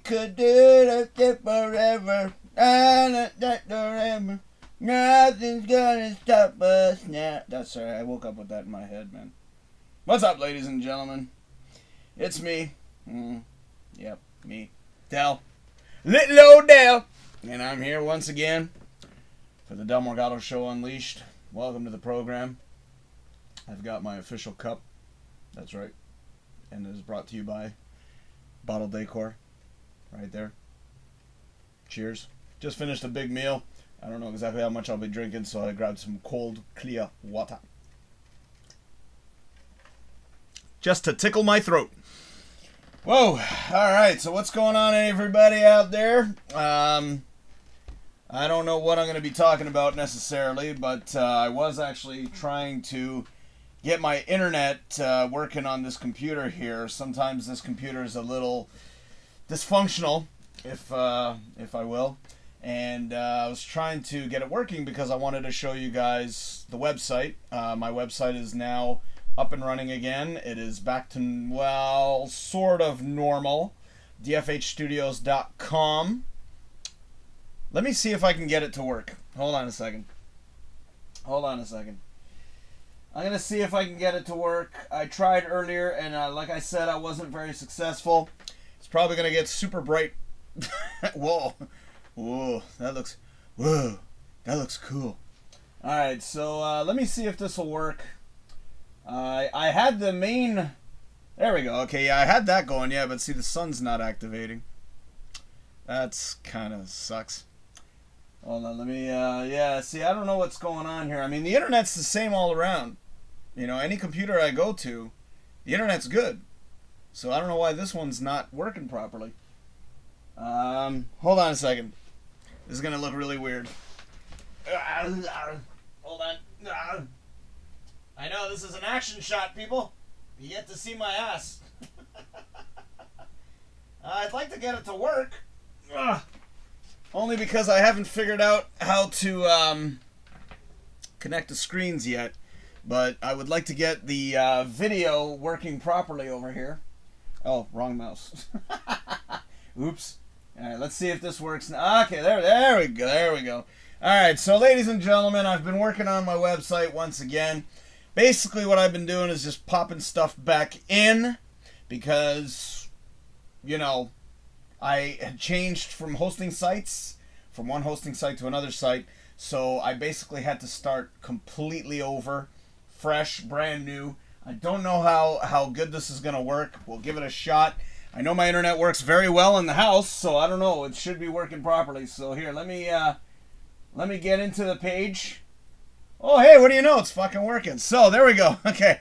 could do it forever. Forever. Nothing's gonna stop us now. That's sorry, I woke up with that in my head, man. What's up, ladies and gentlemen? It's me. Yep, me. Del. Little old Del. And I'm here once again for the Morgado Show Unleashed. Welcome to the program. I've got my official cup. That's right. And it is brought to you by Bottle Decor. Right there. Cheers. Just finished a big meal. I don't know exactly how much I'll be drinking, so I grabbed some cold, clear water. Just to tickle my throat. Whoa. Alright, so what's going on, everybody out there? I don't know what I'm going to be talking about necessarily, but I was actually trying to get my internet working on this computer here. Sometimes this computer is a little dysfunctional, if I will. And I was trying to get it working because I wanted to show you guys the website. My website is now up and running again. It is back to, well, sort of normal. DFHstudios.com. Let me see if I can get it to work. Hold on a second. I'm going to see if I can get it to work. I tried earlier, and like I said, I wasn't very successful. It's probably going to get super bright. Whoa. Whoa, that looks cool. Alright, so let me see if this will work. I had the main... There we go. Okay, yeah, I had that going, yeah, but see, the sun's not activating. That's kind of sucks. Hold on, let me... yeah, see, I don't know what's going on here. I mean, the internet's the same all around. You know, any computer I go to, the internet's good. So I don't know why this one's not working properly. Hold on a second. This is gonna look really weird. Hold on. I know this is an action shot, people. You get to see my ass. I'd like to get it to work. Only because I haven't figured out how to connect the screens yet. But I would like to get the video working properly over here. Oh, wrong mouse. Oops. Alright, let's see if this works now. Okay, there we go. Alright, so ladies and gentlemen, I've been working on my website once again. Basically what I've been doing is just popping stuff back in because, you know, I had changed from hosting sites, from one hosting site to another site, so I basically had to start completely over, fresh, brand new. I don't know how good this is going to work. We'll give it a shot. I know my internet works very well in the house, so I don't know. It should be working properly. So here, let me get into the page. Oh, hey, what do you know? It's fucking working. So there we go. Okay.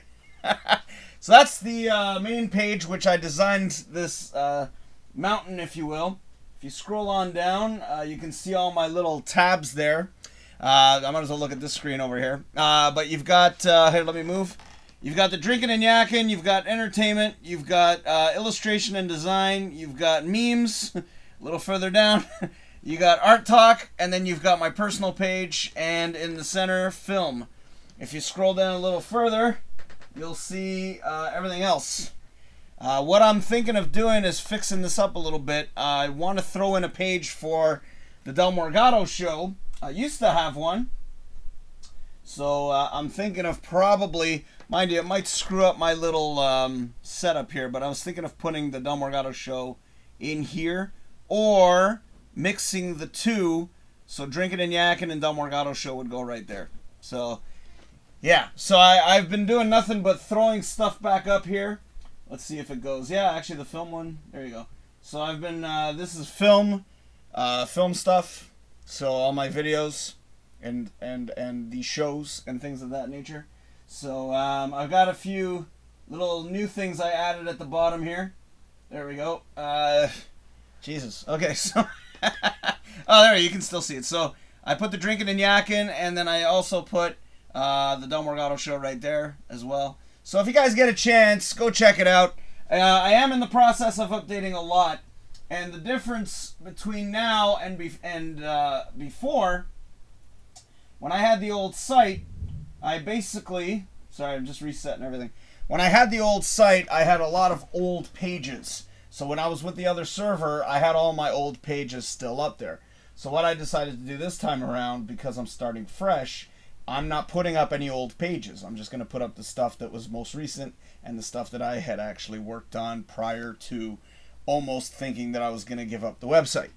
So that's the main page, which I designed this mountain, if you will. If you scroll on down, you can see all my little tabs there. I might as well look at this screen over here. But you've got, here, let me move. You've got the DrinkinNYakkin, you've got entertainment, you've got illustration and design, you've got memes, a little further down, you got art talk, and then you've got my personal page, and in the center, film. If you scroll down a little further, you'll see everything else. What I'm thinking of doing is fixing this up a little bit. I want to throw in a page for the Morgado Show. I used to have one. So I'm thinking of probably, mind you, it might screw up my little setup here, but I was thinking of putting the Morgado Show in here or mixing the two, so DrinkinNYakkin and Morgado Show would go right there. So, yeah, so I've been doing nothing but throwing stuff back up here. Let's see if it goes. Yeah, actually the film one, there you go. So I've been, this is film stuff, so all my videos. And the shows and things of that nature. So I've got a few little new things I added at the bottom here. There we go. Jesus. Okay, so oh, there you can still see it. So I put the DrinkinNYakkin, and then I also put the Morgado Show right there as well. So if you guys get a chance, go check it out. I am in the process of updating a lot, and the difference between now and before. When I had the old site, I basically... Sorry, I'm just resetting everything. When I had the old site, I had a lot of old pages. So when I was with the other server, I had all my old pages still up there. So what I decided to do this time around, because I'm starting fresh, I'm not putting up any old pages. I'm just going to put up the stuff that was most recent and the stuff that I had actually worked on prior to almost thinking that I was going to give up the website.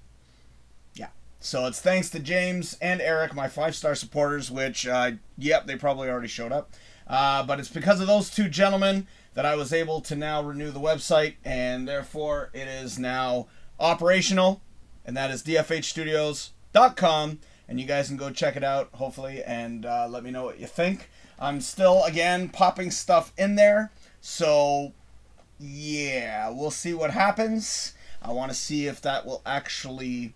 Yeah. So it's thanks to James and Eric, my 5-star supporters, which, yep, they probably already showed up. But it's because of those two gentlemen that I was able to now renew the website, and therefore it is now operational, and that is dfhstudios.com, and you guys can go check it out, hopefully, and let me know what you think. I'm still, again, popping stuff in there, so yeah, we'll see what happens. I want to see if that will actually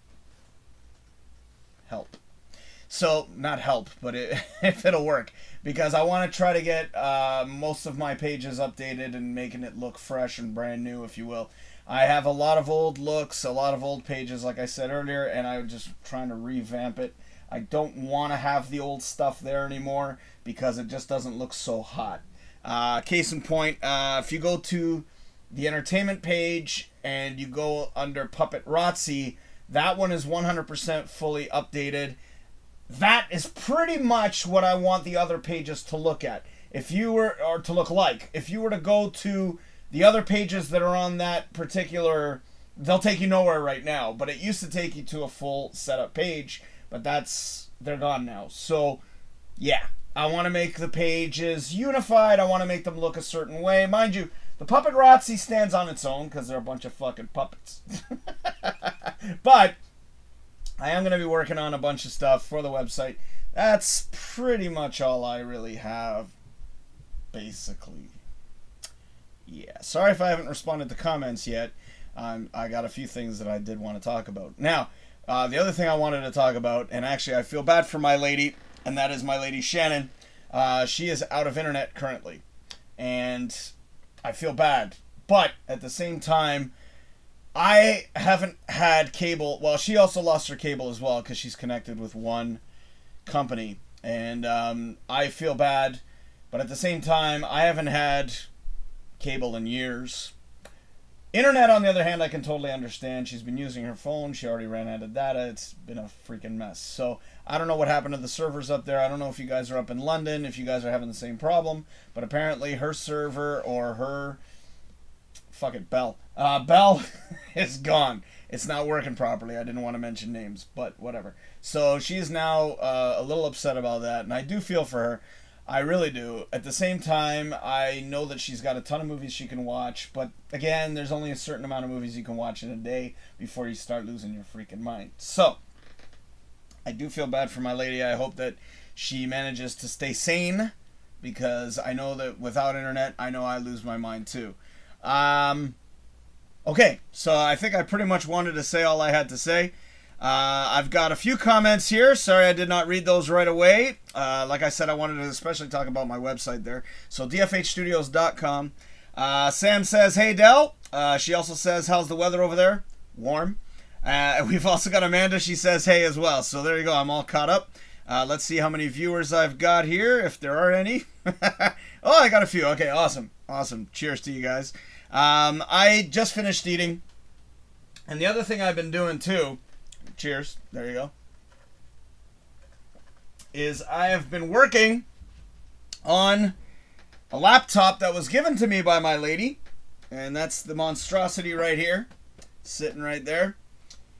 help. So, not help, but if it'll work. Because I want to try to get most of my pages updated and making it look fresh and brand new, if you will. I have a lot of old looks, a lot of old pages, like I said earlier, and I'm just trying to revamp it. I don't want to have the old stuff there anymore because it just doesn't look so hot. Case in point, if you go to the entertainment page and you go under Puppet Rotzi, that one is 100% fully updated. That is pretty much what I want the other pages to look at. If you were, or to look like, if you were to go to the other pages that are on that particular, they'll take you nowhere right now, but it used to take you to a full setup page, but they're gone now. So, yeah, I want to make the pages unified. I want to make them look a certain way. Mind you, the Puppet Rotzi stands on its own because they're a bunch of fucking puppets. But I am going to be working on a bunch of stuff for the website. That's pretty much all I really have, basically. Yeah, sorry if I haven't responded to comments yet. I got a few things that I did want to talk about. Now, the other thing I wanted to talk about, and actually I feel bad for my lady, and that is my lady Shannon. She is out of internet currently, and I feel bad. But at the same time, I haven't had cable. Well, she also lost her cable as well because she's connected with one company. And I feel bad. But at the same time, I haven't had cable in years. Internet, on the other hand, I can totally understand. She's been using her phone. She already ran out of data. It's been a freaking mess. So I don't know what happened to the servers up there. I don't know if you guys are up in London, if you guys are having the same problem. But apparently her server or her... Fuck it, Bell. Bell is gone. It's not working properly. I didn't want to mention names, but whatever. So she's now a little upset about that, and I do feel for her. I really do. At the same time, I know that she's got a ton of movies she can watch, but again, there's only a certain amount of movies you can watch in a day before you start losing your freaking mind. So, I do feel bad for my lady. I hope that she manages to stay sane, because I know that without internet, I know I lose my mind too. Okay, so I think I pretty much wanted to say all I had to say. I've got a few comments here. Sorry I did not read those right away. Like I said, I wanted to especially talk about my website there. So dfhstudios.com. Sam says, hey, Del. She also says, how's the weather over there? Warm. We've also got Amanda. She says, hey, as well. So there you go. I'm all caught up. Let's see how many viewers I've got here, if there are any. Oh, I got a few. Okay, awesome. Awesome. Cheers to you guys. I just finished eating. And the other thing I've been doing, too, cheers, there you go, is I have been working on a laptop that was given to me by my lady. And that's the monstrosity right here, sitting right there.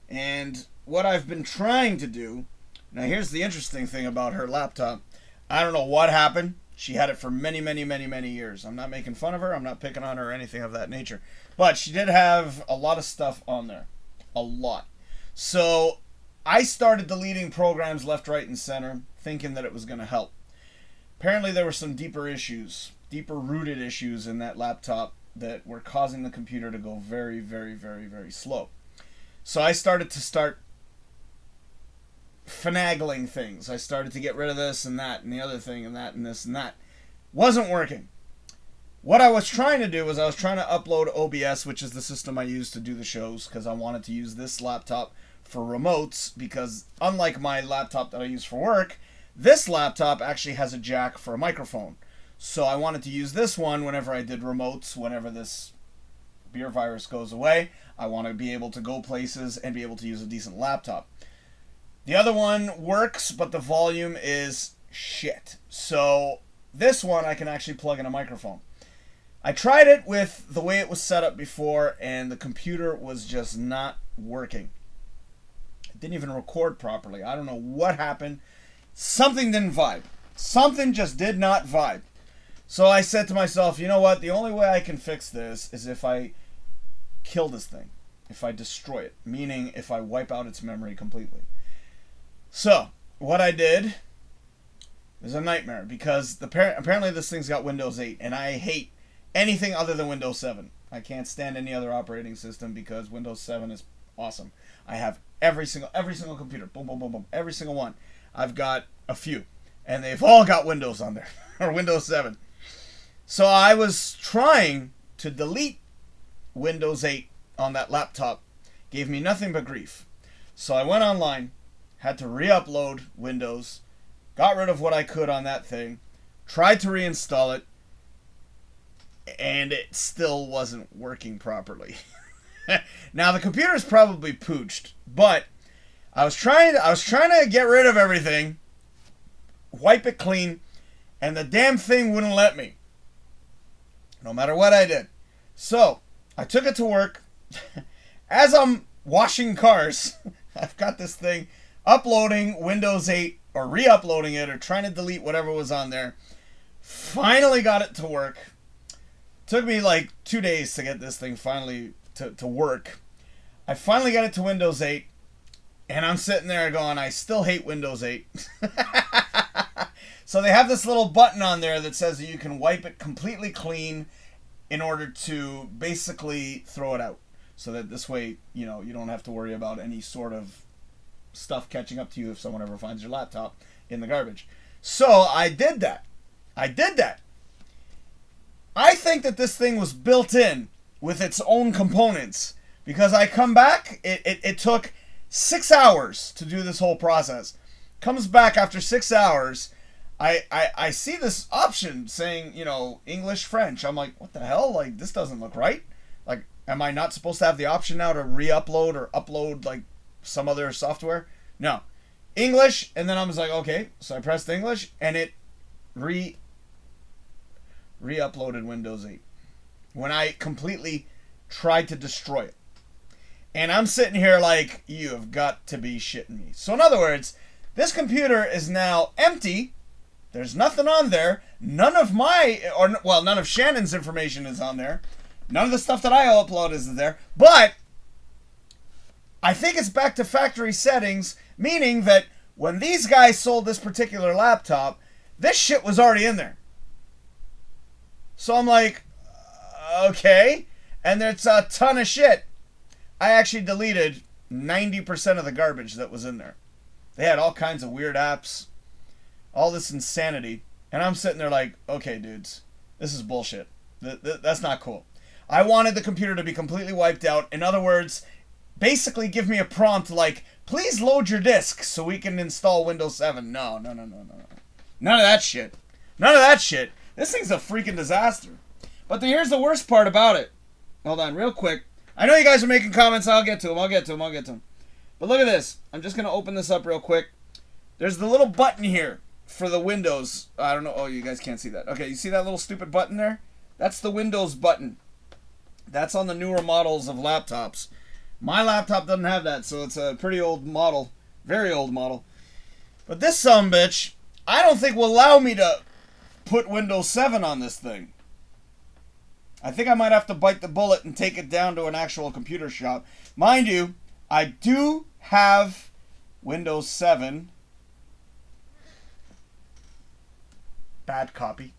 And what I've been trying to do, now here's the interesting thing about her laptop. I don't know what happened. She had it for many, many, many, many years. I'm not making fun of her. I'm not picking on her or anything of that nature. But she did have a lot of stuff on there. A lot. So I started deleting programs left, right, and center, thinking that it was going to help. Apparently there were some deeper issues, deeper rooted issues in that laptop that were causing the computer to go very, very, very, very slow. So I started finagling things. I started to get rid of this and that and the other thing and that and this and that. Wasn't working. What I was trying to do was I was trying to upload OBS, which is the system I use to do the shows, because I wanted to use this laptop for remotes, because unlike my laptop that I use for work, this laptop actually has a jack for a microphone. So I wanted to use this one whenever I did remotes, whenever this beer virus goes away. I want to be able to go places and be able to use a decent laptop. The other one works, but the volume is shit. So this one I can actually plug in a microphone. I tried it with the way it was set up before, and the computer was just not working. It didn't even record properly. I don't know what happened. Something didn't vibe. Something just did not vibe. So I said to myself, you know what? The only way I can fix this is if I kill this thing. If I destroy it. Meaning if I wipe out its memory completely. So what I did is a nightmare, because apparently this thing's got Windows 8, and I hate anything other than Windows 7. I can't stand any other operating system because Windows 7 is awesome. I have every single computer. Boom, boom, boom, boom. Every single one. I've got a few. And they've all got Windows on there. Or Windows 7. So I was trying to delete Windows 8 on that laptop. Gave me nothing but grief. So I went online. Had to re-upload Windows. Got rid of what I could on that thing. Tried to reinstall it. And it still wasn't working properly. Now the computer's probably pooched, but I was trying to get rid of everything, wipe it clean, and the damn thing wouldn't let me. No matter what I did. So I took it to work. As I'm washing cars, I've got this thing uploading Windows 8 or re-uploading it or trying to delete whatever was on there. Finally got it to work. Took me like 2 days to get this thing finally to work. I finally got it to Windows 8, and I'm sitting there going, I still hate Windows 8. So they have this little button on there that says that you can wipe it completely clean in order to basically throw it out. So that this way, you know, you don't have to worry about any sort of stuff catching up to you if someone ever finds your laptop in the garbage. So I did that. I think that this thing was built in with its own components, because I come back, it took 6 hours to do this whole process. Comes back after 6 hours, I see this option saying, you know, English, French. I'm like, what the hell? Like, this doesn't look right. Like, am I not supposed to have the option now to re-upload or upload like some other software? No. English, and then I was like, okay. So I pressed English, and it re-uploaded Windows 8 when I completely tried to destroy it. And I'm sitting here like, you have got to be shitting me. So in other words, this computer is now empty. There's nothing on there. None of Shannon's information is on there. None of the stuff that I upload is there. But I think it's back to factory settings, meaning that when these guys sold this particular laptop, this shit was already in there. So I'm like, okay. And there's a ton of shit. I actually deleted 90% of the garbage that was in there. They had all kinds of weird apps. All this insanity. And I'm sitting there like, okay, dudes. This is bullshit. That's not cool. I wanted the computer to be completely wiped out. In other words, basically give me a prompt like, please load your disk so we can install Windows 7. No. None of that shit. This thing's a freaking disaster. But here's the worst part about it. Hold on, real quick. I know you guys are making comments. I'll get to them. But look at this. I'm just going to open this up real quick. There's the little button here for the Windows. I don't know. Oh, you guys can't see that. Okay, you see that little stupid button there? That's the Windows button. That's on the newer models of laptops. My laptop doesn't have that, so it's a pretty old model. Very old model. But this sumbitch, I don't think will allow me to put Windows 7 on this thing. I think I might have to bite the bullet and take it down to an actual computer shop. Mind you, I do have Windows 7. Bad copy.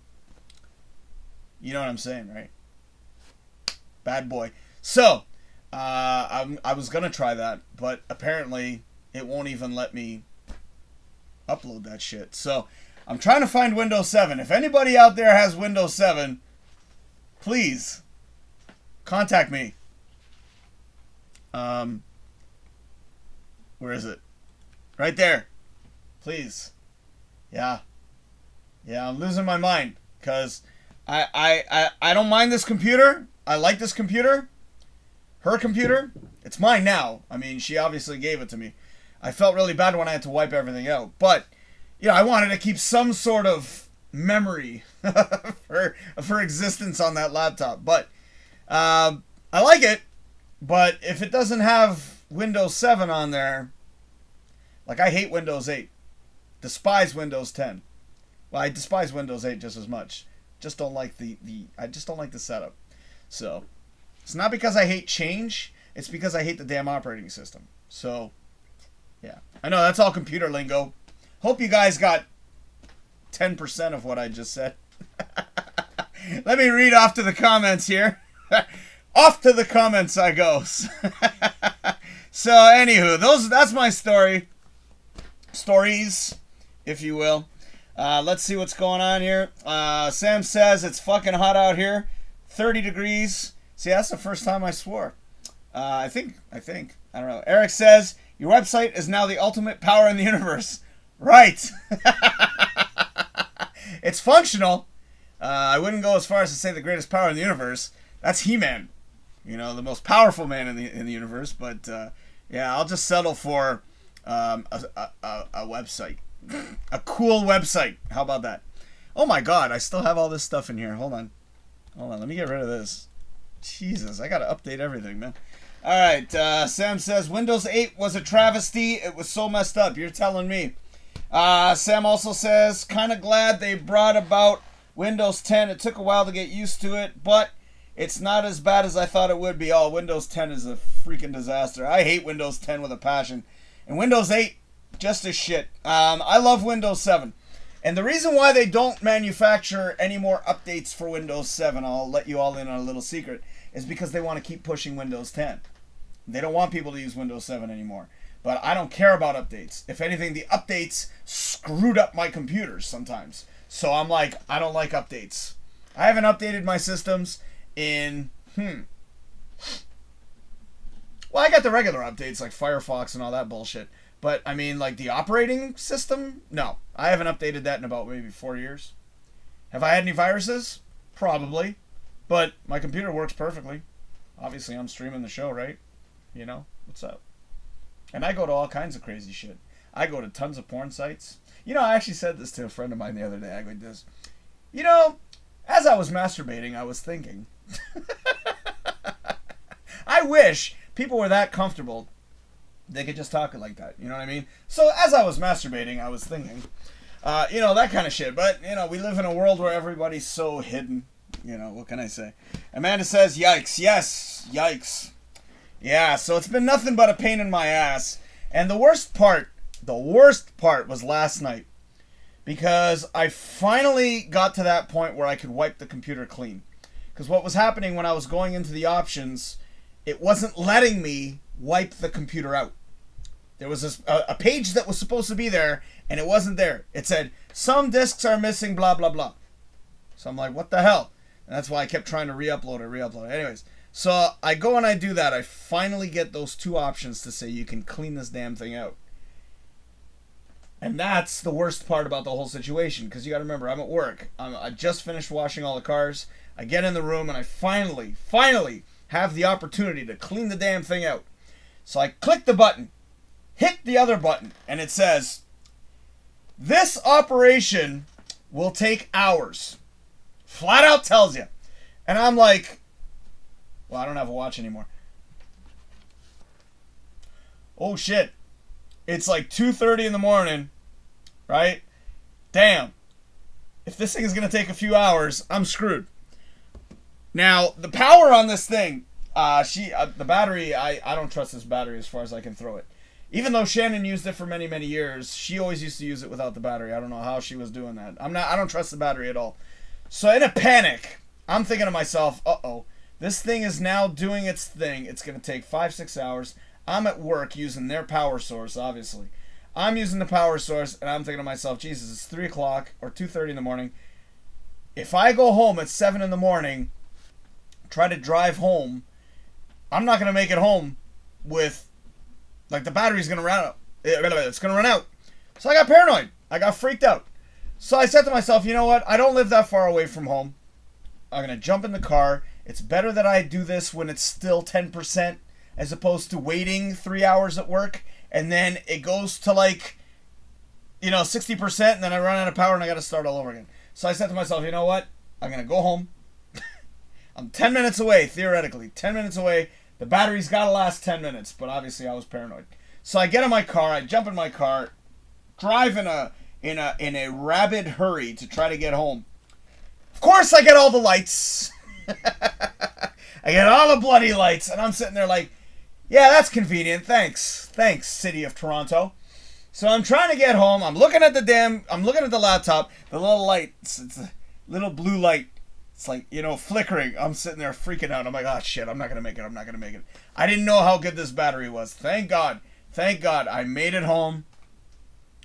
You know what I'm saying, right? Bad boy. So, I was going to try that, but apparently it won't even let me upload that shit. So, I'm trying to find Windows 7. If anybody out there has Windows 7, please contact me. Where is it? Right there. Please. Yeah, I'm losing my mind because I don't mind this computer. I like this computer, Her computer, it's mine now. I mean, she obviously gave it to me. I felt really bad when I had to wipe everything out. But, you know, I wanted to keep some sort of memory of her existence on that laptop. But I like it. But if it doesn't have Windows 7 on there, like I hate Windows 8. Despise Windows 10. Well, I despise Windows 8 just as much. Just don't like I just don't like the setup. So, it's not because I hate change. It's because I hate the damn operating system. So, yeah. I know that's all computer lingo. Hope you guys got 10% of what I just said. Let me read off to the comments here. Off to the comments I go. So, anywho, that's my story. Stories, if you will. Let's see what's going on here. Sam says it's fucking hot out here. 30 degrees. See, that's the first time I swore. I think. I don't know. Eric says, your website is now the ultimate power in the universe. Right. It's functional. I wouldn't go as far as to say the greatest power in the universe. That's He-Man. You know, the most powerful man in the universe. But, yeah, I'll just settle for a website. A cool website. How about that? Oh my god, I still have all this stuff in here. Hold on, let me get rid of this. Jesus, I gotta update everything, man. Alright, Sam says, Windows 8 was a travesty. It was so messed up. You're telling me. Sam also says, kinda glad they brought about Windows 10. It took a while to get used to it, but it's not as bad as I thought it would be. Oh, Windows 10 is a freaking disaster. I hate Windows 10 with a passion. And Windows 8, just as shit. I love Windows 7. And the reason why they don't manufacture any more updates for Windows 7, I'll let you all in on a little secret, is because they want to keep pushing Windows 10. They don't want people to use Windows 7 anymore. But I don't care about updates. If anything, the updates screwed up my computers sometimes. So I'm like, I don't like updates. I haven't updated my systems in, well, I got the regular updates like Firefox and all that bullshit. But, I mean, like, the operating system? No. I haven't updated that in about maybe 4 years. Have I had any viruses? Probably. But my computer works perfectly. Obviously, I'm streaming the show, right? You know? What's up? And I go to all kinds of crazy shit. I go to tons of porn sites. You know, I actually said this to a friend of mine the other day. I go, this. You know, as I was masturbating, I was thinking. I wish people were that comfortable they could just talk it like that, you know what I mean? So as I was masturbating, I was thinking, you know, that kind of shit. But, you know, we live in a world where everybody's so hidden. You know, what can I say? Amanda says, yikes. Yes, yikes. Yeah, so it's been nothing but a pain in my ass. And the worst part was last night. Because I finally got to that point where I could wipe the computer clean. Because what was happening when I was going into the options, it wasn't letting me wipe the computer out. There was a page that was supposed to be there, and it wasn't there. It said, some disks are missing, blah, blah, blah. So I'm like, what the hell? And that's why I kept trying to re-upload it. Anyways, so I go and I do that. I finally get those two options to say you can clean this damn thing out. And that's the worst part about the whole situation, because you got to remember, I'm at work. I just finished washing all the cars. I get in the room, and I finally have the opportunity to clean the damn thing out. So I click the button, hit the other button, and it says, this operation will take hours. Flat out tells you. And I'm like, well, I don't have a watch anymore. Oh, shit. It's like 2:30 in the morning, right? Damn. If this thing is going to take a few hours, I'm screwed. Now, the power on this thing, the battery, I don't trust this battery as far as I can throw it. Even though Shannon used it for many, many years, she always used to use it without the battery. I don't know how she was doing that. I don't trust the battery at all. So in a panic, I'm thinking to myself, uh-oh, this thing is now doing its thing. It's going to take 5-6 hours. I'm at work using their power source, obviously. I'm using the power source, and I'm thinking to myself, Jesus, it's 3 o'clock or 2:30 in the morning. If I go home at 7 in the morning, try to drive home, I'm not going to make it home with, like, the battery's going to run out. It's going to run out. So I got paranoid. I got freaked out. So I said to myself, you know what? I don't live that far away from home. I'm going to jump in the car It's better that I do this when it's still 10% as opposed to waiting 3 hours at work and then it goes to like, 60% and then I run out of power and I got to start all over again. So I said to myself, you know what? I'm going to go home. I'm 10 minutes away, theoretically. 10 minutes away. The battery's got to last 10 minutes, but obviously I was paranoid. So I get in my car, I jump in my car, drive in a rabid hurry to try to get home. Of course I get all the lights. I get all the bloody lights, and I'm sitting there like, yeah, that's convenient. Thanks, City of Toronto. So I'm trying to get home. I'm looking at the laptop, the little light. It's a little blue light. It's like, flickering. I'm sitting there freaking out. I'm like, oh shit, I'm not going to make it. I didn't know how good this battery was. Thank God. I made it home.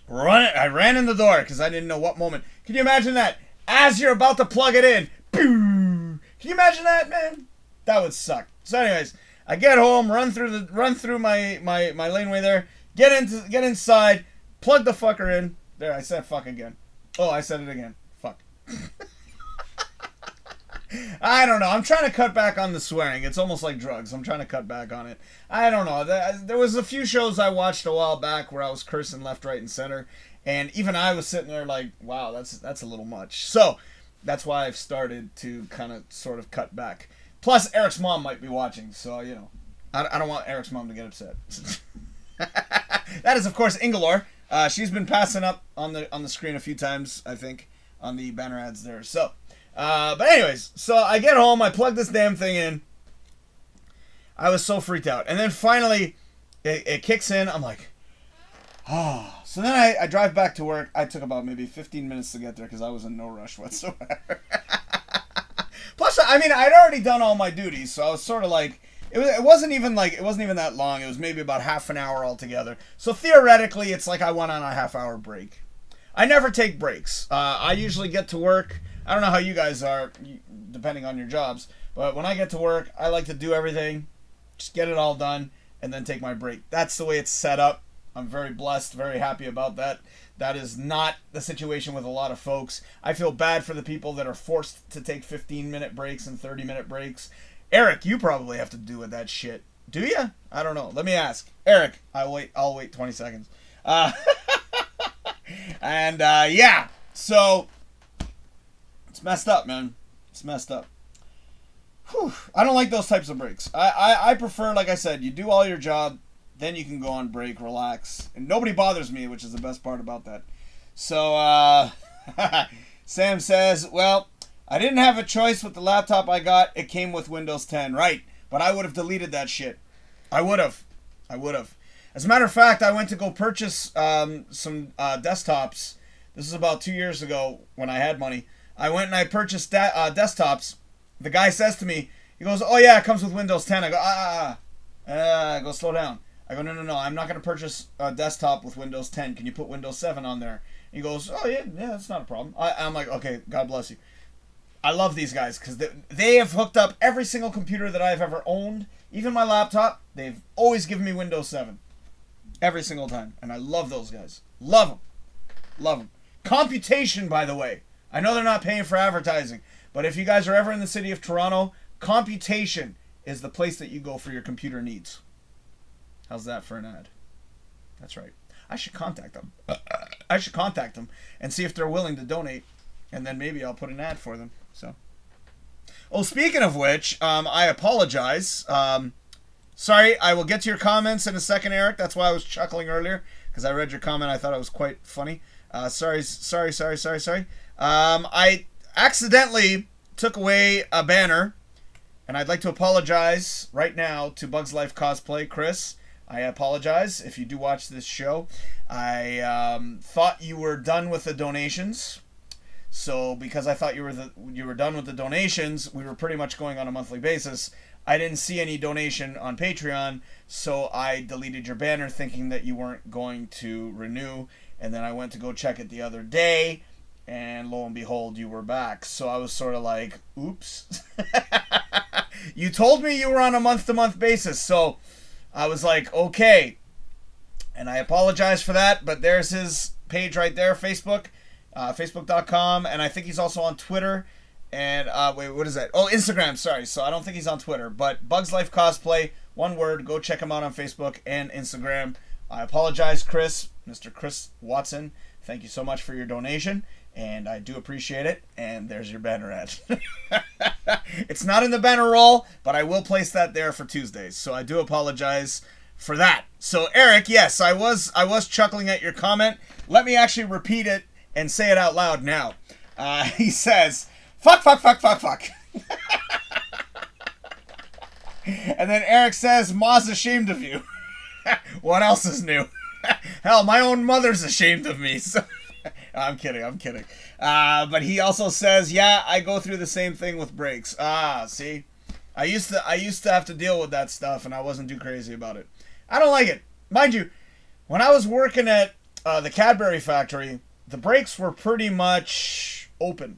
I ran in the door because I didn't know what moment. Can you imagine that? As you're about to plug it in. Can you imagine that, man? That would suck. So anyways, I get home, run through my laneway there, get inside, plug the fucker in. There, I said fuck again. Oh, I said it again. Fuck. I don't know. I'm trying to cut back on the swearing. It's almost like drugs. I'm trying to cut back on it. I don't know. There was a few shows I watched a while back where I was cursing left, right, and center. And even I was sitting there like, wow, that's a little much. So that's why I've started to kind of sort of cut back. Plus, Eric's mom might be watching. So, I don't want Eric's mom to get upset. That is, of course, Ingalore. She's been passing up on the screen a few times, I think, on the banner ads there. So, but anyways, so I get home, I plug this damn thing in. I was so freaked out. And then finally, it kicks in. I'm like, oh. So then I drive back to work. I took about maybe 15 minutes to get there because I was in no rush whatsoever. Plus, I mean, I'd already done all my duties, so I was sort of like, it wasn't even that long. It was maybe about half an hour altogether. So theoretically, it's like I went on a half-hour break. I never take breaks. I usually get to work. I don't know how you guys are, depending on your jobs, but when I get to work, I like to do everything, just get it all done, and then take my break. That's the way it's set up. I'm very blessed, very happy about that. That is not the situation with a lot of folks. I feel bad for the people that are forced to take 15-minute breaks and 30-minute breaks. Eric, you probably have to do with that shit. Do you? I don't know. Let me ask. Eric, I'll wait 20 seconds. Yeah. So, it's messed up, man. It's messed up. Whew. I don't like those types of breaks. I prefer, like I said, you do all your job, then you can go on break, relax. And nobody bothers me, which is the best part about that. So, Sam says, well, I didn't have a choice with the laptop I got. It came with Windows 10. Right. But I would have deleted that shit. I would have. As a matter of fact, I went to go purchase some desktops. This is about 2 years ago when I had money. I went and I purchased desktops. The guy says to me, he goes, oh yeah, it comes with Windows 10. I go, I go, slow down. I go, no, I'm not going to purchase a desktop with Windows 10. Can you put Windows 7 on there? He goes, oh yeah, that's not a problem. I'm like, okay, God bless you. I love these guys because they have hooked up every single computer that I've ever owned. Even my laptop, they've always given me Windows 7. Every single time. And I love those guys. Love them. Computation, by the way. I know they're not paying for advertising. But if you guys are ever in the city of Toronto, Computation is the place that you go for your computer needs. How's that for an ad? That's right. I should contact them. And see if they're willing to donate. And then maybe I'll put an ad for them. So. Oh, speaking of which, I apologize. Sorry, I will get to your comments in a second, Eric. That's why I was chuckling earlier. Because I read your comment. I thought it was quite funny. Sorry. I accidentally took away a banner. And I'd like to apologize right now to Bugs Life Cosplay, Chris. I apologize if you do watch this show. I thought you were done with the donations. So because I thought you were done with the donations, we were pretty much going on a monthly basis. I didn't see any donation on Patreon, so I deleted your banner thinking that you weren't going to renew. And then I went to go check it the other day, and lo and behold, you were back. So I was sort of like, oops. You told me you were on a month-to-month basis, so I was like, okay. And I apologize for that, but there's his page right there, Facebook, facebook.com, and I think he's also on Twitter And, wait, what is that? Oh, Instagram, sorry. So I don't think he's on Twitter. But Bugs Life Cosplay, one word. Go check him out on Facebook and Instagram. I apologize, Chris, Mr. Chris Watson. Thank you so much for your donation. And I do appreciate it. And there's your banner ad. It's not in the banner roll, but I will place that there for Tuesdays. So I do apologize for that. So, Eric, yes, I was chuckling at your comment. Let me actually repeat it and say it out loud now. He says... Fuck. And then Eric says, Ma's ashamed of you. What else is new? Hell, my own mother's ashamed of me. So I'm kidding. But he also says, yeah, I go through the same thing with breaks. See? I used to have to deal with that stuff, and I wasn't too crazy about it. I don't like it. Mind you, when I was working at the Cadbury factory, the breaks were pretty much open.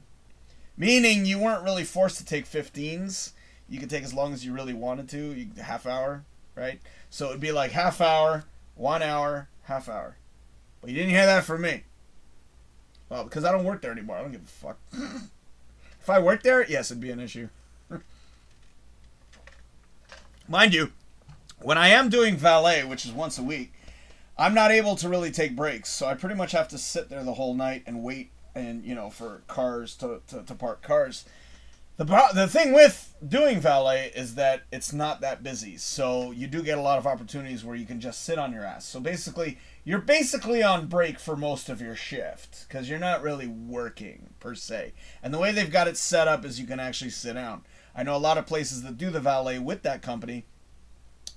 Meaning you weren't really forced to take 15s. You could take as long as you really wanted to. Half hour, right? So it would be like half hour, 1 hour, half hour. But you didn't hear that from me. Well, because I don't work there anymore. I don't give a fuck. If I worked there, yes, it'd be an issue. Mind you, when I am doing valet, which is once a week, I'm not able to really take breaks. So I pretty much have to sit there the whole night and wait. And, for cars to park cars. The thing with doing valet is that it's not that busy. So you do get a lot of opportunities where you can just sit on your ass. So basically, you're basically on break for most of your shift. Because you're not really working, per se. And the way they've got it set up is you can actually sit down. I know a lot of places that do the valet with that company,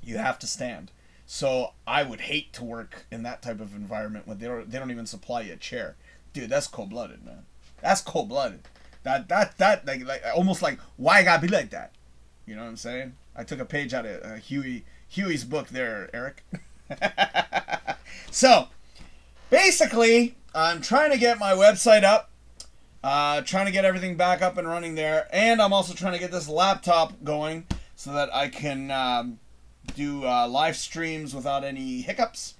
you have to stand. So I would hate to work in that type of environment when they don't even supply you a chair. Dude, that's cold-blooded, man. That's cold-blooded. That like almost like, why I gotta be like that? You know what I'm saying? I took a page out of Huey's book there, Eric. So, basically, I'm trying to get my website up. Trying to get everything back up and running there. And I'm also trying to get this laptop going so that I can do live streams without any hiccups.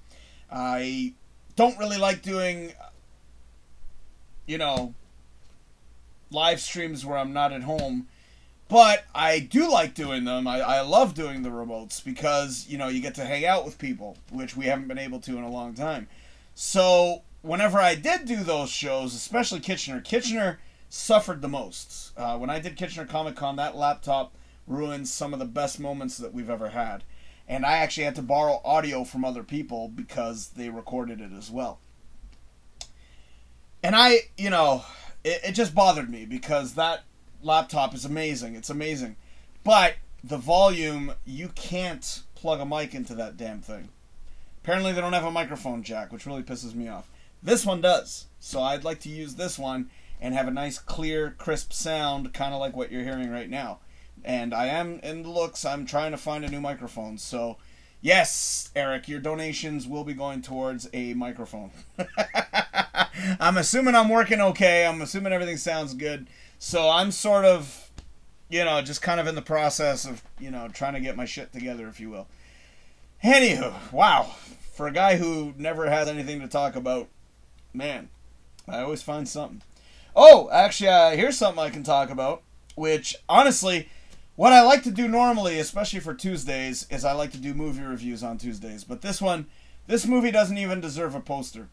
I don't really like doing... live streams where I'm not at home. But I do like doing them. I love doing the remotes because, you get to hang out with people, which we haven't been able to in a long time. So, whenever I did do those shows, especially Kitchener suffered the most. When I did Kitchener Comic Con, that laptop ruined some of the best moments that we've ever had. And I actually had to borrow audio from other people because they recorded it as well. And it just bothered me because that laptop is amazing. It's amazing. But the volume, you can't plug a mic into that damn thing. Apparently they don't have a microphone jack, which really pisses me off. This one does. So I'd like to use this one and have a nice, clear, crisp sound, kind of like what you're hearing right now. And I am in the looks. I'm trying to find a new microphone. So, yes, Eric, your donations will be going towards a microphone. I'm assuming I'm working okay. I'm assuming everything sounds good. So I'm sort of, just kind of in the process of, trying to get my shit together, if you will. Anywho, wow. For a guy who never has anything to talk about, man, I always find something. Oh, actually, here's something I can talk about, which, honestly, what I like to do normally, especially for Tuesdays, is I like to do movie reviews on Tuesdays. But this movie doesn't even deserve a poster.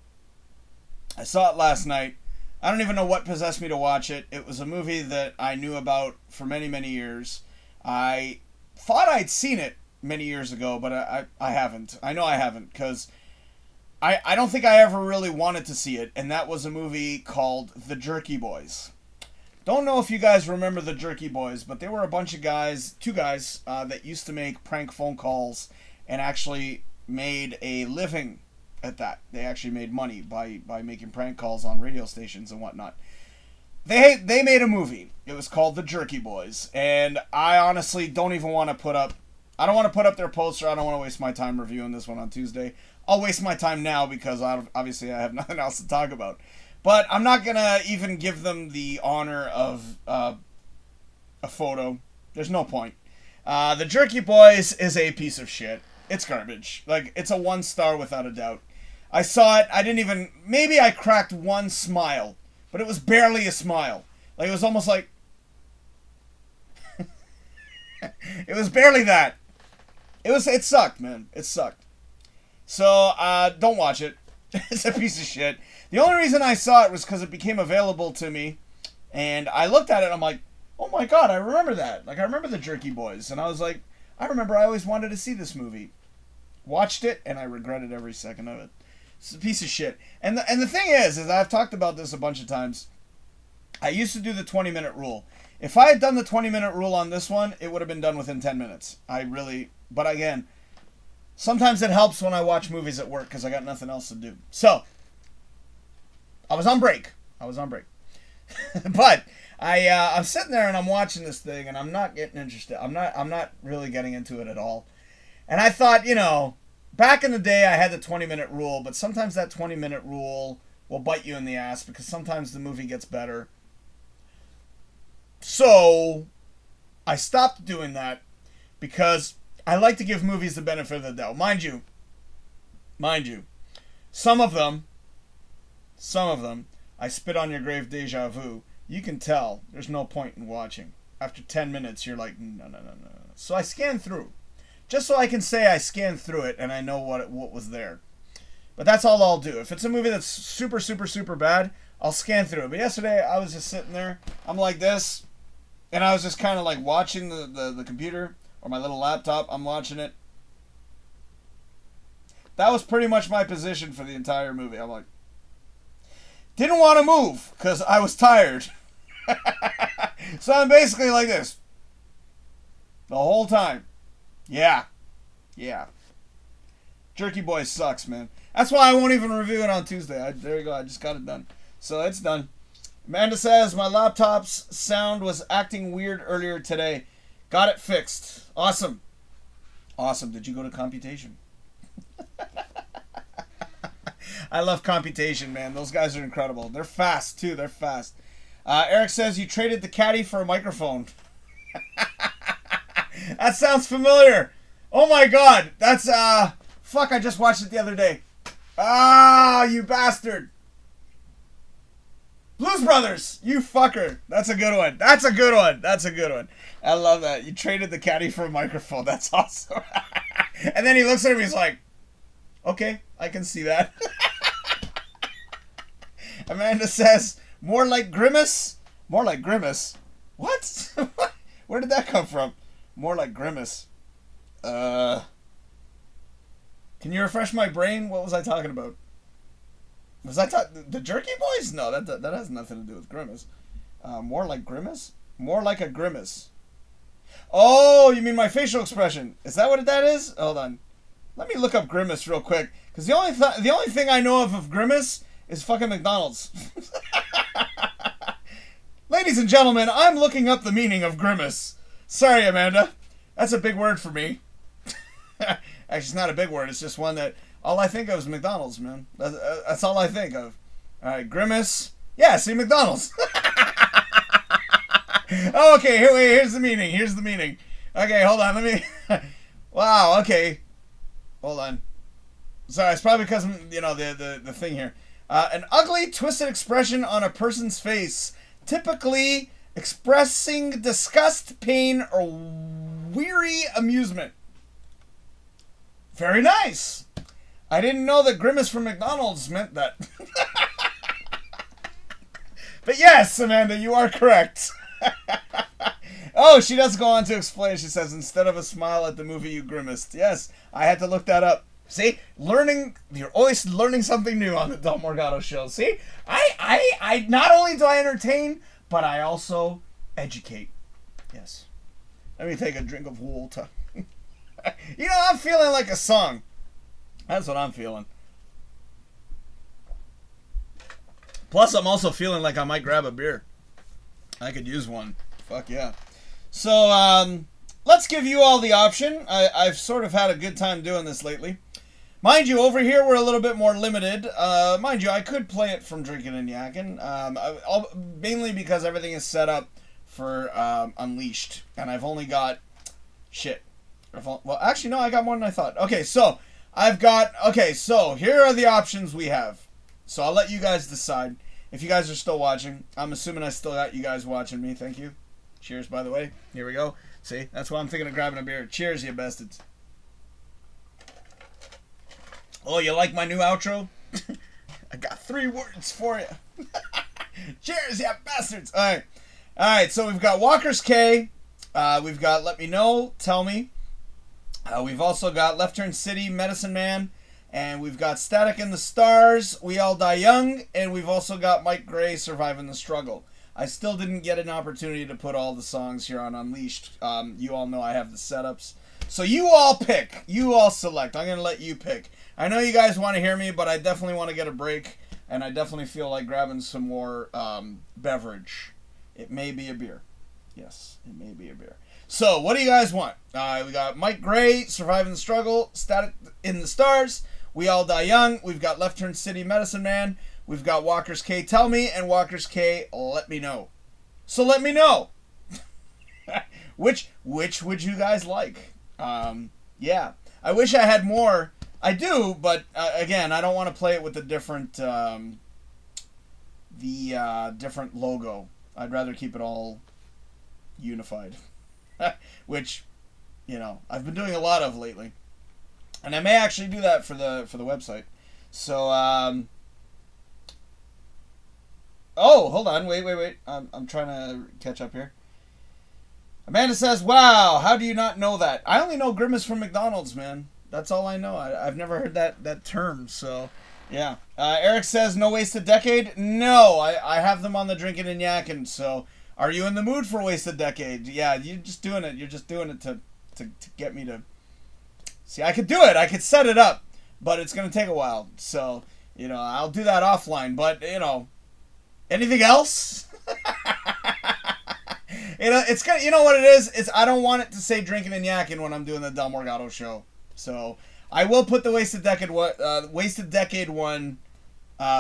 I saw it last night. I don't even know what possessed me to watch it. It was a movie that I knew about for many, many years. I thought I'd seen it many years ago, but I haven't. I know I haven't, because I don't think I ever really wanted to see it, and that was a movie called The Jerky Boys. Don't know if you guys remember The Jerky Boys, but they were a bunch of guys, two guys, that used to make prank phone calls and actually made a living at that. They actually made money by making prank calls on radio stations and whatnot. They made a movie. It was called The Jerky Boys, and I honestly don't even want to put up... I don't want to put up their poster. I don't want to waste my time reviewing this one on Tuesday. I'll waste my time now because obviously I have nothing else to talk about. But I'm not going to even give them the honor of a photo. There's no point. The Jerky Boys is a piece of shit. It's garbage. Like, it's a 1 star without a doubt. I saw it. I didn't even... Maybe I cracked one smile. But it was barely a smile. Like, it was almost like... It was barely that. It sucked, man. It sucked. So, don't watch it. It's a piece of shit. The only reason I saw it was because it became available to me, and I looked at it and I'm like, oh my god, I remember that. Like, I remember the Jerky Boys, and I was like, I remember I always wanted to see this movie. Watched it, and I regretted every second of it. It's a piece of shit. And the thing is I've talked about this a bunch of times. I used to do the 20-minute rule. If I had done the 20-minute rule on this one, it would have been done within 10 minutes. But again, sometimes it helps when I watch movies at work because I got nothing else to do. So, I was on break. But I'm sitting there and I'm watching this thing and I'm not getting interested. I'm not really getting into it at all. And I thought, back in the day I had the 20-minute rule, but sometimes that 20-minute rule will bite you in the ass because sometimes the movie gets better. So, I stopped doing that because I like to give movies the benefit of the doubt. Mind you, some of them, I spit on your grave deja vu. You can tell there's no point in watching. After 10 minutes, you're like, no. So I scan through. Just so I can say I scanned through it and I know what was there. But that's all I'll do. If it's a movie that's super, super, super bad, I'll scan through it. But yesterday, I was just sitting there. I'm like this. And I was just kind of like watching the computer or my little laptop. I'm watching it. That was pretty much my position for the entire movie. I'm like, didn't want to move because I was tired. So I'm basically like this the whole time. Yeah. Jerky Boy sucks, man. That's why I won't even review it on Tuesday. There you go. I just got it done. So it's done. Amanda says, my laptop's sound was acting weird earlier today. Got it fixed. Awesome. Did you go to computation? I love computation, man. Those guys are incredible. They're fast, too. Eric says, you traded the caddy for a microphone. That sounds familiar. Oh, my God. That's, fuck, I just watched it the other day. Ah, you bastard. Blues Brothers, you fucker. That's a good one. I love that. You traded the caddy for a microphone. That's awesome. And then he looks at him, he's like, okay, I can see that. Amanda says, more like Grimace? What? Where did that come from? More like Grimace. Can you refresh my brain? What was I talking about? Was I the Jerky Boys? No, that has nothing to do with Grimace. More like Grimace? More like a grimace. Oh, you mean my facial expression? Is that what that is? Hold on. Let me look up Grimace real quick. Because the only thing I know of Grimace is fucking McDonald's. Ladies and gentlemen, I'm looking up the meaning of Grimace. Sorry, Amanda. That's a big word for me. Actually, it's not a big word. It's just one that all I think of is McDonald's, man. That's all I think of. All right, Grimace. Yeah, see, McDonald's. Oh, okay, here's the meaning. Okay, hold on. Let me... Wow, okay. Hold on. Sorry, it's probably because, the thing here. An ugly, twisted expression on a person's face, typically expressing disgust, pain, or weary amusement. Very nice. I didn't know that Grimace from McDonald's meant that. But yes, Amanda, you are correct. Oh, she does go on to explain. She says, instead of a smile at the movie, you grimaced. Yes, I had to look that up. See, you're always learning something new on the Del Morgado Show. See, I not only do I entertain, but I also educate. Yes. Let me take a drink of water. I'm feeling like a song. That's what I'm feeling. Plus, I'm also feeling like I might grab a beer. I could use one. Fuck yeah. So, let's give you all the option. I've sort of had a good time doing this lately. Mind you, over here we're a little bit more limited. Mind you, I could play it from DrinkinNYakkin. Mainly because everything is set up for Unleashed. And I've only got... Shit. Well, actually, no, I got more than I thought. Okay, so here are the options we have. So I'll let you guys decide. If you guys are still watching, I'm assuming I still got you guys watching me. Thank you. Cheers, by the way. Here we go. See, that's why I'm thinking of grabbing a beer. Cheers, you bastards. Oh, you like my new outro? I got 3 words for you. Cheers, you bastards. All right, so we've got Walker's K. We've got Let Me Know, Tell Me. We've also got Left Turn City, Medicine Man. And we've got Static in the Stars, We All Die Young. And we've also got Mike Gray, Surviving the Struggle. I still didn't get an opportunity to put all the songs here on Unleashed. You all know I have the setups. So you all pick. You all select. I'm going to let you pick. I know you guys want to hear me, but I definitely want to get a break. And I definitely feel like grabbing some more beverage. It may be a beer. Yes, it may be a beer. So, what do you guys want? We got Mike Gray, Surviving the Struggle, Static in the Stars, We All Die Young. We've got Left Turn City, Medicine Man. We've got Walker's K, Tell Me, and Walker's K, Let Me Know. So let me know. Which would you guys like? Yeah. I wish I had more. I do, but again, I don't want to play it with the different different logo. I'd rather keep it all unified. Which, you know, I've been doing a lot of lately. And I may actually do that for the website. So, oh, hold on. Wait. I'm trying to catch up here. Amanda says, wow, how do you not know that? I only know Grimace from McDonald's, man. That's all I know. I've never heard that term, so, yeah. Eric says, no Wasted Decade? No, I have them on the DrinkinNYakkin, so are you in the mood for Wasted Decade? Yeah, you're just doing it. You're just doing it to get me to... See, I could do it. I could set it up, but it's going to take a while. So, you know, I'll do that offline, but, you know... Anything else? You know, it's gonna. You know what it is? It's I don't want it to say DrinkinNYakkin when I'm doing the Del Morgado show. So I will put the Wasted Decade one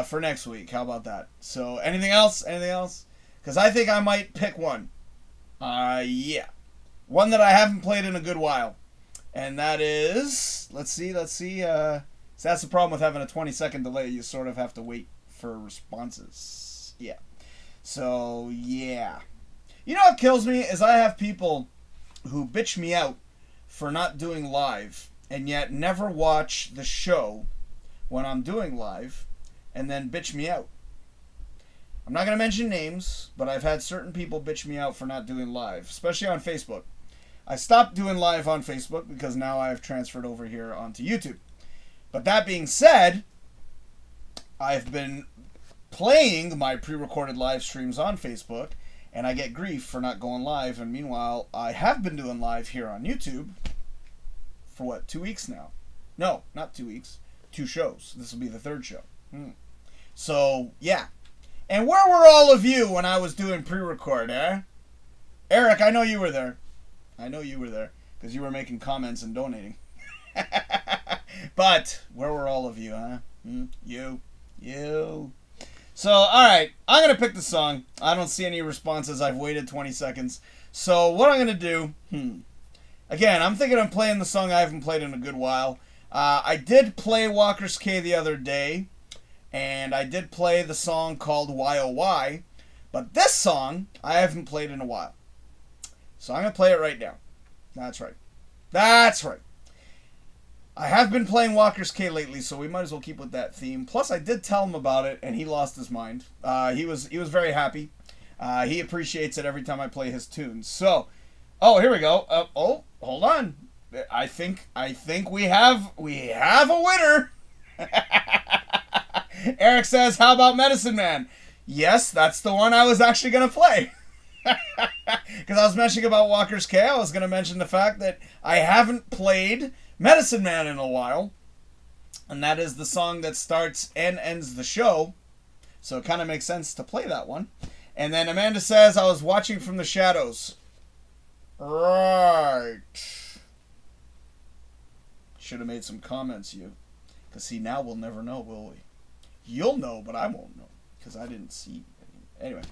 for next week. How about that? So anything else? Anything else? Because I think I might pick one. Yeah, one that I haven't played in a good while, and that is. Let's see. So that's the problem with having a 20-second delay. You sort of have to wait for responses. Yeah. So, yeah. You know what kills me is I have people who bitch me out for not doing live and yet never watch the show when I'm doing live and then bitch me out. I'm not going to mention names, but I've had certain people bitch me out for not doing live, especially on Facebook. I stopped doing live on Facebook because now I've transferred over here onto YouTube. But that being said, I've been playing my pre-recorded live streams on Facebook, and I get grief for not going live. And meanwhile, I have been doing live here on YouTube for what, 2 weeks now? No, not 2 weeks. 2 shows. This will be the 3rd show. So, yeah. And where were all of you when I was doing pre-record, eh? Eric, I know you were there. I know you were there, because you were making comments and donating. But, where were all of you, huh? You. So, alright, I'm going to pick the song. I don't see any responses. I've waited 20 seconds. So, what I'm going to do... Again, I'm thinking I'm playing the song I haven't played in a good while. I did play Walker's K the other day. And I did play the song called Why Oh Why. But this song, I haven't played in a while. So, I'm going to play it right now. That's right. That's right. I have been playing Walker's K lately, so we might as well keep with that theme. Plus, I did tell him about it, and he lost his mind. He was very happy. He appreciates it every time I play his tunes. So, oh, here we go. Oh, hold on. I think we have a winner. Eric says, "How about Medicine Man?" Yes, that's the one I was actually gonna play. Because I was mentioning about Walker's K, I was gonna mention the fact that I haven't played Medicine Man in a while, and that is the song that starts and ends the show, so it kind of makes sense to play that one. And then Amanda says, I was watching from the shadows. Right. Should have made some comments, you. Because see, now we'll never know, will we? You'll know, but I won't know, because I didn't see. Anyway,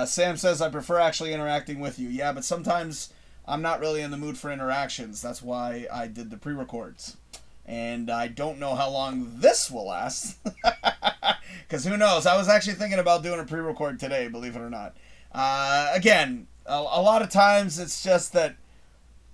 Sam says, I prefer actually interacting with you. Yeah, but sometimes I'm not really in the mood for interactions. That's why I did the pre-records. And I don't know how long this will last. Because who knows? I was actually thinking about doing a pre-record today, believe it or not. Again, A lot of times it's just that,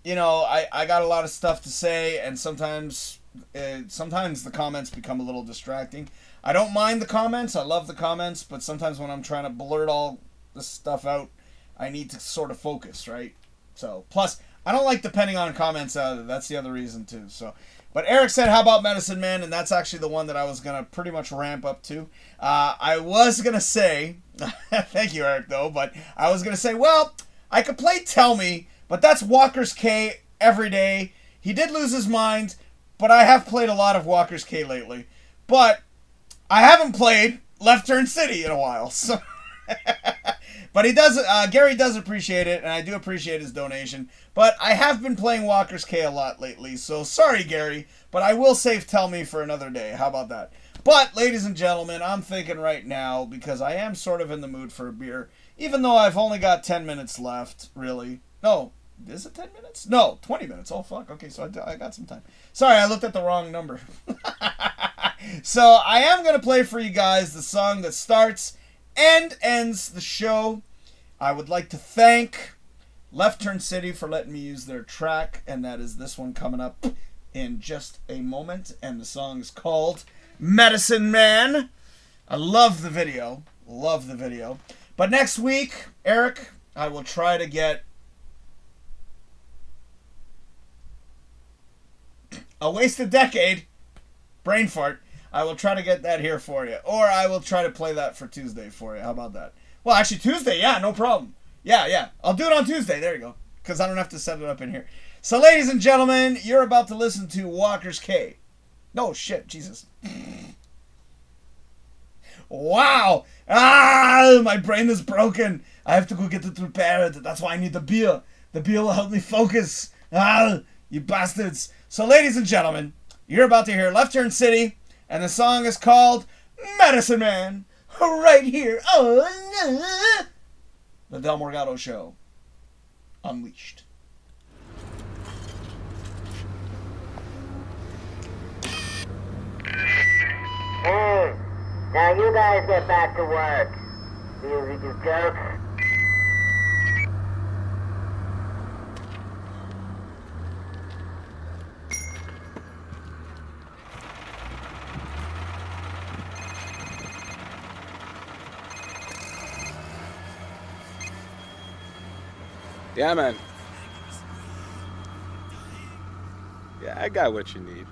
you know, I got a lot of stuff to say, and sometimes the comments become a little distracting. I don't mind the comments. I love the comments, but sometimes when I'm trying to blurt all this stuff out, I need to sort of focus, right? So, plus, I don't like depending on comments either. That's the other reason, too. So, but Eric said, how about Medicine Man? And that's actually the one that I was going to pretty much ramp up to. I was going to say, thank you, Eric, though, but I was going to say, well, I could play Tell Me, but that's Walker's K every day. He did lose his mind, but I have played a lot of Walker's K lately. But I haven't played Left Turn City in a while, so... But he does. Gary does appreciate it, and I do appreciate his donation. But I have been playing Walker's K a lot lately, so sorry, Gary. But I will save Tell Me for another day. How about that? But, ladies and gentlemen, I'm thinking right now, because I am sort of in the mood for a beer, even though I've only got 10 minutes left, really. No, is it 10 minutes? No, 20 minutes. Oh, fuck. Okay, so I got some time. Sorry, I looked at the wrong number. So, I am going to play for you guys the song that starts and ends the show. I would like to thank Left Turn City for letting me use their track, and that is this one coming up in just a moment, and the song is called Medicine Man. I love the video. Love the video. But next week, Eric, I will try to get A Wasted Decade, brain fart. I will try to get that here for you. Or I will try to play that for Tuesday for you. How about that? Well, actually, Tuesday, yeah, no problem. Yeah. I'll do it on Tuesday. There you go. Because I don't have to set it up in here. So, ladies and gentlemen, you're about to listen to Walker's K. No, shit, Jesus. Wow. My brain is broken. I have to go get it repaired. That's why I need the beer. The beer will help me focus. You bastards. So, ladies and gentlemen, you're about to hear Left Turn City, and the song is called Medicine Man. Right here. Oh, no. The Del Morgado Show. Unleashed. Hey, now you guys get back to work. Music is jokes. Yeah, man. Yeah, I got what you need.